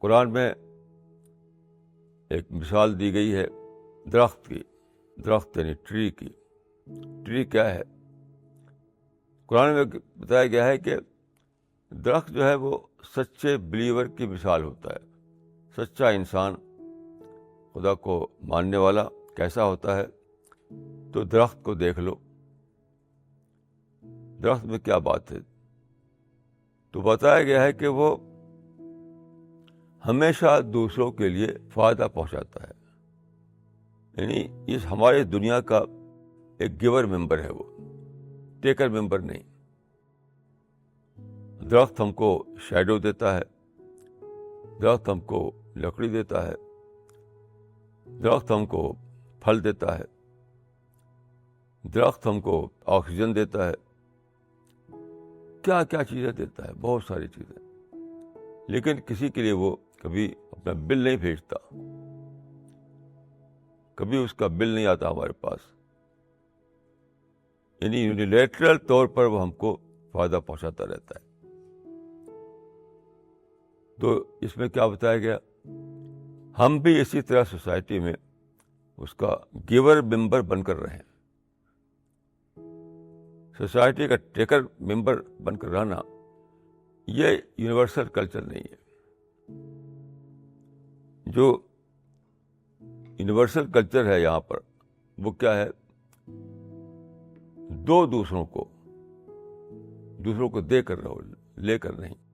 قرآن میں ایک مثال دی گئی ہے درخت کی، درخت یعنی ٹری کی۔ ٹری کیا ہے؟ قرآن میں بتایا گیا ہے کہ درخت جو ہے وہ سچے بلیور کی مثال ہوتا ہے۔ سچا انسان، خدا کو ماننے والا کیسا ہوتا ہے؟ تو درخت کو دیکھ لو، درخت میں کیا بات ہے؟ تو بتایا گیا ہے کہ وہ ہمیشہ دوسروں کے لیے فائدہ پہنچاتا ہے، یعنی اس ہماری دنیا کا ایک گیور ممبر ہے، وہ ٹیکر ممبر نہیں۔ درخت ہم کو شیڈو دیتا ہے، درخت ہم کو لکڑی دیتا ہے، درخت ہم کو پھل دیتا ہے، درخت ہم کو آکسیجن دیتا ہے، کیا کیا چیزیں دیتا ہے، بہت ساری چیزیں۔ لیکن کسی کے لیے وہ کبھی اپنا بل نہیں بھیجتا، کبھی اس کا بل نہیں آتا ہمارے پاس، یعنی یونیلیٹرل طور پر وہ ہم کو فائدہ پہنچاتا رہتا ہے۔ تو اس میں کیا بتایا گیا؟ ہم بھی اسی طرح سوسائٹی میں اس کا گیور ممبر بن کر رہیں۔ سوسائٹی کا ٹیکر ممبر بن کر رہنا یہ یونیورسل کلچر نہیں ہے۔ جو یونیورسل کلچر ہے یہاں پر وہ کیا ہے؟ دوسروں کو دے کر رہو، لے کر نہیں۔